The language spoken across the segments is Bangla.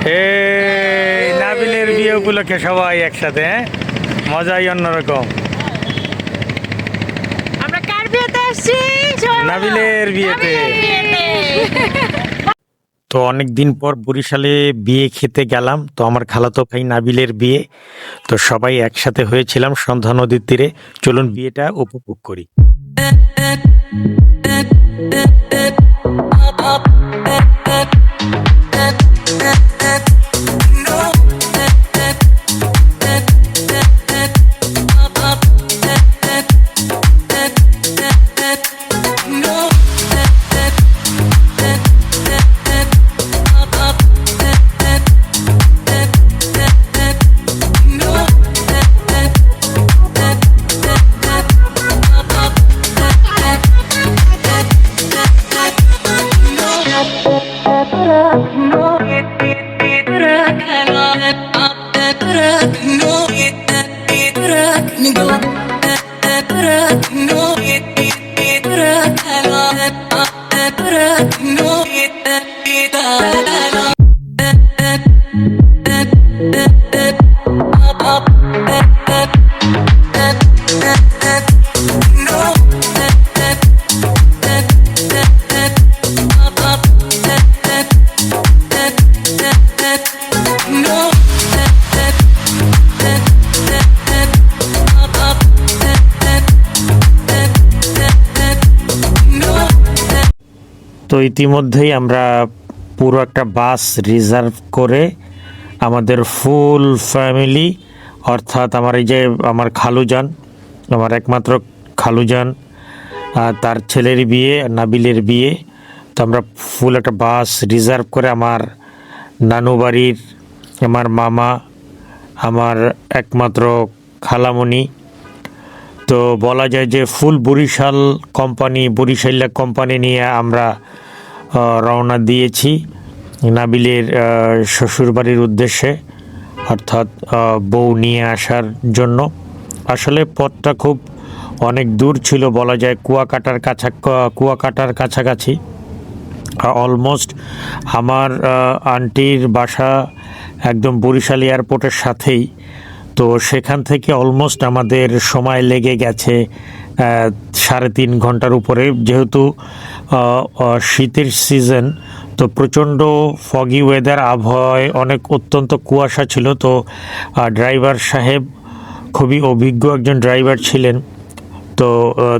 এই নাবিলের বিয়ে উপলক্ষে সবাই একসাথে, হ্যাঁ, মজাই অন্যরকম। আমরা কার বিয়েতে আসছি? নাবিলের বিয়েতে। তো অনেক দিন পর বরিশালে বিয়ে খেতে গেলাম। তো আমার খালাতো ভাই নাবিলের বিয়ে। তো সবাই একসাথে হয়েছিলাম সন্ধ্যা নদীর তীরে। চলুন বিয়েটা উপভোগ করি। তো ইতিমধ্যেই আমরা পুরো একটা বাস রিজার্ভ করে আমাদের ফুল ফ্যামিলি, অর্থাৎ আমার এই যে আমার খালুজান, আমার একমাত্র খালুজান, তার ছেলের বিয়ে, নাবিলের বিয়ে। তো আমরা ফুল একটা বাস রিজার্ভ করে আমার নানু বাড়ির, আমার মামা, আমার একমাত্র খালামণি, তো বলা যায় যে ফুল বরিশাল কোম্পানি, বরিশাল্লা কোম্পানি নিয়ে আমরা রওনা দিয়েছি নাবিলের শ্বশুরবাড়ির উদ্দেশ্যে, অর্থাৎ বউ নিয়ে আসার জন্য। আসলে পথটা খুব অনেক দূর ছিল, বলা যায় কুয়াকাটার কাছাকাছি। অলমোস্ট আমার আন্টির বাসা একদম বরিশাল এয়ারপোর্টের সাথেই। তো সেখান থেকে অলমোস্ট আমাদের সময় লেগে গেছে 3.5 ঘন্টার উপরে, যেহেতু শীতের সিজন। তো প্রচণ্ড ফগি ওয়েদার, আবহাওয়ায় অনেক অত্যন্ত কুয়াশা ছিল। তো ড্রাইভার সাহেব খুবই অভিজ্ঞ একজন ড্রাইভার ছিলেন। তো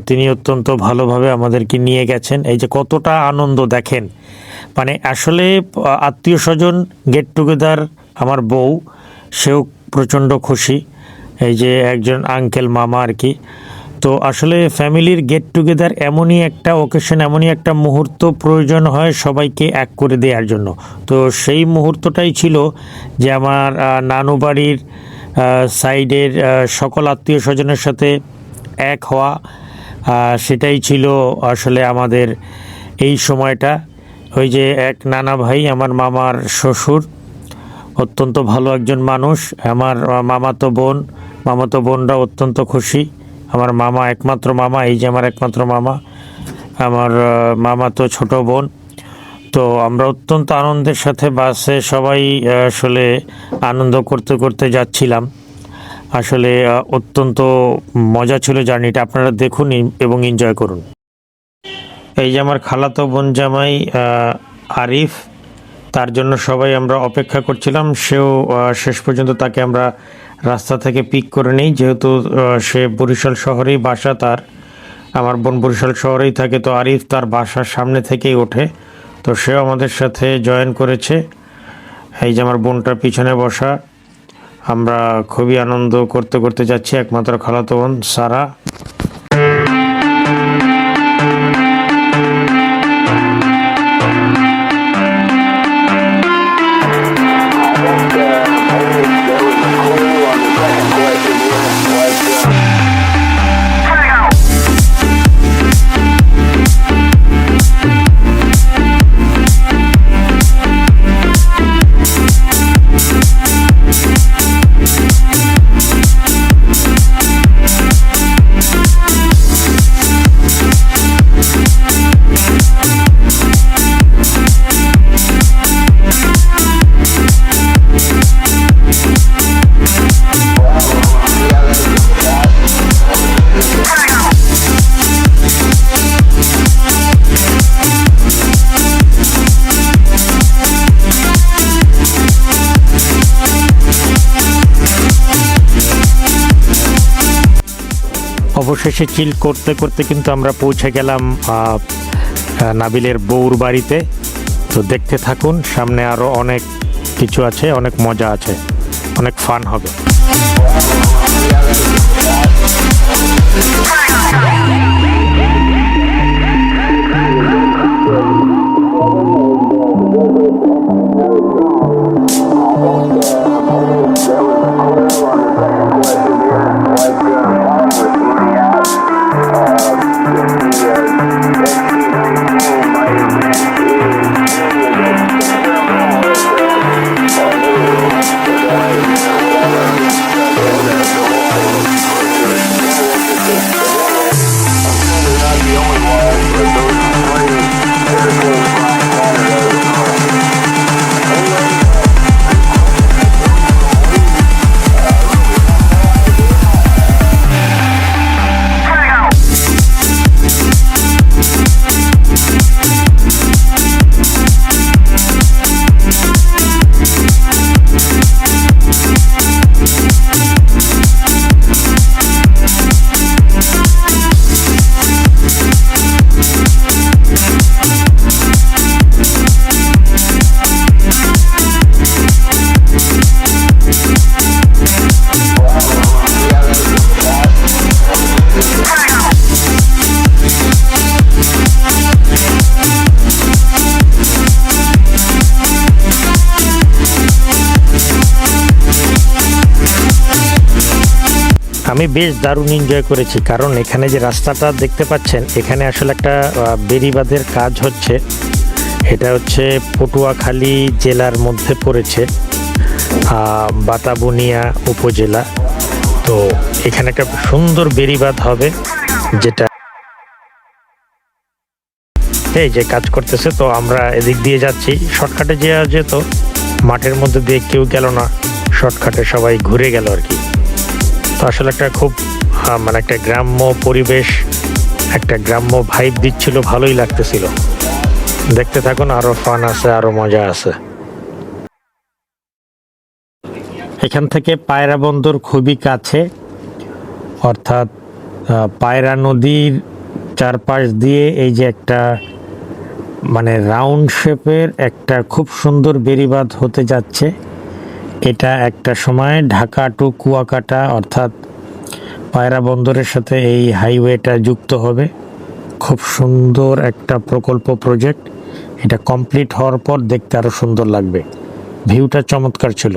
তিনি অত্যন্ত ভালোভাবে আমাদেরকে নিয়ে গেছেন। এই যে কতটা আনন্দ দেখেন, মানে আসলে আত্মীয় স্বজন গেট টুগেদার। আমার বউ, সেও প্রচণ্ড খুশি, এই যে একজন আঙ্কেল মামা আর কি। তো আসলে ফ্যামিলির গেট টুগেদার এমনই একটা অকেশন, এমনই একটা মুহূর্ত প্রয়োজন হয় সবাইকে এক করে দেওয়ার জন্য। তো সেই মুহূর্তটাই ছিল যে আমার নানু বাড়ির সাইডের সকল আত্মীয় স্বজনের সাথে এক হওয়া, সেটাই ছিল আসলে আমাদের এই সময়টা। ওই যে এক নানা ভাই, আমার মামার শ্বশুর, অত্যন্ত ভালো একজন মানুষ। আমার মামাতো বোনরা অত্যন্ত খুশি। আমার মামা, একমাত্র মামা, এই যে আমার একমাত্র মামা, আমার মামাতো ছোট বোন। তো আমরা অত্যন্ত আনন্দের সাথে বাসে সবাই আসলে আনন্দ করতে করতে যাচ্ছিলাম। আসলে অত্যন্ত মজা ছিল জার্নিটা। আপনারা দেখুন এবং এনজয় করুন। এই যে আমার খালাতো বোন জামাই আরিফ, তার জন্য সবাই আমরা অপেক্ষা করছিলাম। সেও শেষ পর্যন্ত তাকে আমরা রাস্তা থেকে পিক করে নিই, যেহেতু সে বরিশাল শহরেই বাসা তার। আমার বোন বরিশাল শহরেই থাকে। তো আরিফ তার বাসার সামনে থেকেই ওঠে। তো সেও আমাদের সাথে জয়েন করেছে। এই যে আমার বোনটার পিছনে বসা। আমরা খুবই আনন্দ করতে করতে যাচ্ছি। একমাত্র খালাতো বোন সারা। অবশেষে চিল করতে করতে কিন্তু আমরা পৌঁছে গেলাম নাবিলের বউর বাড়িতে। তো দেখতে থাকুন, সামনে আরও অনেক কিছু আছে, অনেক মজা আছে, অনেক ফান হবে। আমি বেশ দারুণ এনজয় করেছি, কারণ এখানে যে রাস্তাটা দেখতে পাচ্ছেন, এখানে আসলে একটা বেড়িবাঁধের কাজ হচ্ছে। এটা হচ্ছে পটুয়াখালী জেলার মধ্যে পড়েছে, বাতাবুনিয়া উপজেলা। তো এখানে একটা সুন্দর বেড়িবাঁধ হবে, যেটা এই যে কাজ করতেছে। তো আমরা এদিক দিয়ে যাচ্ছি, শর্টকাটে যাওয়া যেত, মাঠের মধ্যে দিয়ে কেউ গেল না, শর্টকাটে সবাই ঘুরে গেল আর কি। তো আসলে একটা খুব মানে একটা গ্রাম্য পরিবেশ, একটা গ্রাম্য ভাইব দিচ্ছিল, ভালোই লাগতেছিল। দেখতে থাকুন, আরো ফান আছে, আরো মজা আছে। এখান থেকে পায়রা বন্দর খুবই কাছে, অর্থাৎ পায়রা নদীর চারপাশ দিয়ে এই যে একটা মানে রাউন্ড শেপের একটা খুব সুন্দর বেড়িবাঁধ হতে যাচ্ছে। এটা একটা সময় ঢাকা টু কুয়াকাটা অর্থাৎ পায়রা বন্দরের সাথে এই হাইওয়েটা যুক্ত হবে। খুব সুন্দর একটা প্রকল্প প্রজেক্ট। এটা কমপ্লিট হওয়ার পর দেখতে আরও সুন্দর লাগবে। ভিউটা চমৎকার ছিল।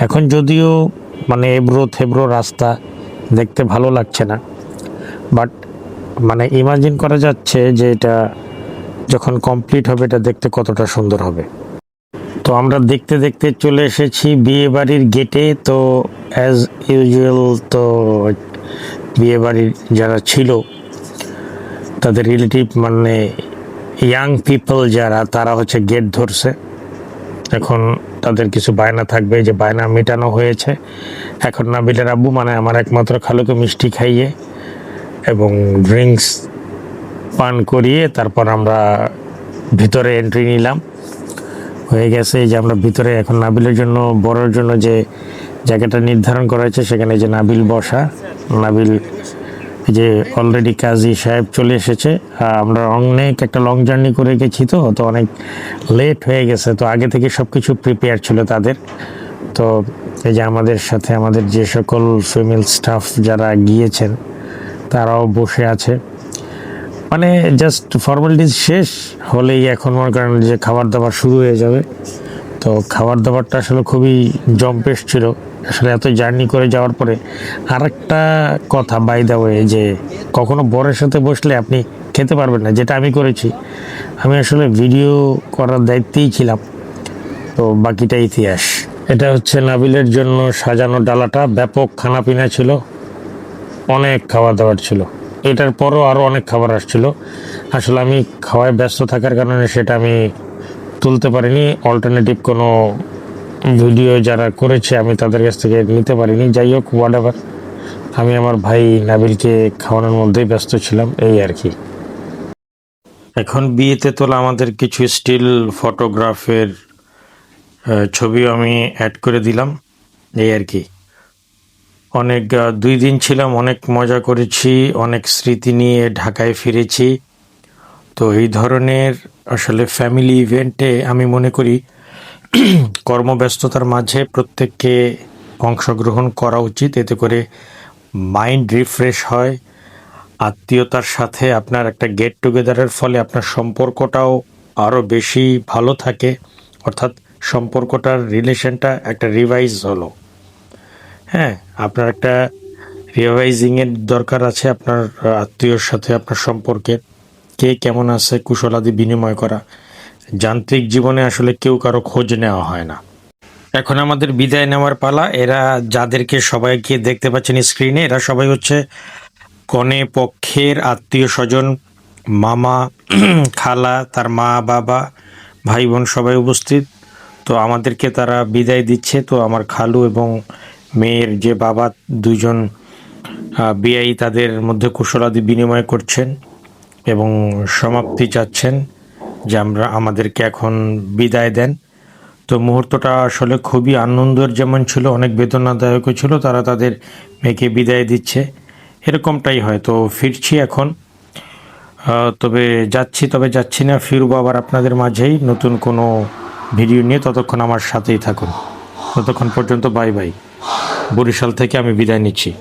এখন যদিও মানে এবড়ো থেবড়ো রাস্তা, দেখতে ভালো লাগছে না, বাট মানে ইমাজিন করা যাচ্ছে যে এটা যখন কমপ্লিট হবে এটা দেখতে কতটা সুন্দর হবে। তো আমরা দেখতে দেখতে চলে এসেছি বিয়ে বাড়ির গেটে। তো অ্যাজ ইউজুয়াল, তো বিয়ে বাড়ির যারা ছিল তাদের রিলেটিভ মানে ইয়াং পিপল যারা, তারা হচ্ছে গেট ধরছে। এখন তাদের কিছু বায়না থাকবে, যে বায়না মেটানো হয়েছে। এখন নাবিলের আব্বু মানে আমার একমাত্র খালুকে মিষ্টি খাইয়ে এবং ড্রিঙ্কস পান করিয়ে তারপর আমরা ভিতরে এন্ট্রি নিলাম। হয়ে গেছে এই যে আমরা ভিতরে। এখন নাবিলের জন্য, বড়োর জন্য যে জায়গাটা নির্ধারণ করা হয়েছে, সেখানে যে নাবিল বসা, নাবিল যে অলরেডি কাজী সাহেব চলে এসেছে। আমরা অনেক একটা লং জার্নি করে গেছি, তো অনেক লেট হয়ে গেছে। তো আগে থেকে সব কিছু প্রিপেয়ার ছিল তাদের। তো এই যে আমাদের সাথে আমাদের যে সকল ফিমেল স্টাফ যারা গিয়েছেন তারাও বসে আছে। মানে জাস্ট ফর্মালিটিস শেষ হলেই এখন মনে করেন যে খাবার দাবার শুরু হয়ে যাবে। তো খাবার দাবারটা আসলে খুবই জম্পেশ ছিল। আসলে এত জার্নি করে যাওয়ার পরে আরেকটা কথা বাই দ্য ওয়ে, যে কখনো বরের সাথে বসলে আপনি খেতে পারবেন না, যেটা আমি করেছি। আমি আসলে ভিডিও করার দায়িত্বেই ছিলাম, তো বাকিটা ইতিহাস। এটা হচ্ছে নাবিলের জন্য সাজানো ডালাটা। ব্যাপক খানাপিনা ছিল, অনেক খাবার দাবার ছিল। এটার পরও আরও অনেক খাবার আসছিল। আসলে আমি খাওয়ায় ব্যস্ত থাকার কারণে সেটা আমি তুলতে পারিনি। অল্টারনেটিভ কোনো ভিডিও যারা করেছে আমি তাদের কাছ থেকে নিতে পারিনি। যাই হোক, হোয়াটএভার, আমি আমার ভাই নাবিলকে খাওয়ানোর মধ্যেই ব্যস্ত ছিলাম, এই আর কি। এখন বিয়েতে তোলা আমাদের কিছু স্টিল ফটোগ্রাফের ছবিও আমি অ্যাড করে দিলাম, এই আর কি। অনেক 2 দিন ছিলাম, অনেক মজা করেছি, অনেক স্মৃতি নিয়ে ঢাকায় ফিরেছি। তো এই ধরনের আসলে ফ্যামিলি ইভেন্টে আমি মনে করি কর্মব্যস্ততার মাঝে প্রত্যেককে অংশগ্রহণ করা উচিত। এতে করে মাইন্ড রিফ্রেশ হয়, আত্মীয়তার সাথে আপনার একটা গেট টুগেদারের ফলে আপনার সম্পর্কটাও আরও বেশি ভালো থাকে, অর্থাৎ সম্পর্কটার রিলেশনটা একটা রিভাইজ হলো। হ্যাঁ, আপনার একটা রিভাইজিংয়ের দরকার আছে আপনার আত্মীয়র সাথে আপনার সম্পর্কের। কে কেমন আছে কুশলাদি বিনিময় করা। যান্ত্রিক জীবনে আসলে কেউ কারো খোঁজ নেওয়া হয় না। এখন আমাদের বিদায় নেওয়ার পালা। এরা যাদেরকে সবাইকে দেখতে পাচ্ছেন স্ক্রিনে, এরা সবাই হচ্ছে কনে পক্ষের আত্মীয় স্বজন, মামা, খালা, তার মা বাবা, ভাই বোন সবাই উপস্থিত। তো আমাদেরকে তারা বিদায় দিচ্ছে। তো আমার খালু এবং মেয়ের যে বাবা দুজন বিআই তাদের মধ্যে কুশলাদি বিনিময় করছেন এবং সমাপ্তি চাচ্ছেন যে আমাদেরকে এখন বিদায় দেন। তো মুহূর্তটা আসলে খুবই আনন্দের যেমন ছিল, অনেক বেদনাদায়কও ছিল। তারা তাদের মেয়েকে বিদায় দিচ্ছে, এরকমটাই হয়। তো ফিরছি এখন, তবে যাচ্ছি না, ফিরবো আবার আপনাদের মাঝেই নতুন কোনো ভিডিও নিয়ে। ততক্ষণ আমার সাথেই থাকুন। ততক্ষণ পর্যন্ত বাই বাই। বরিশাল থেকে আমি বিদায় নিচ্ছি।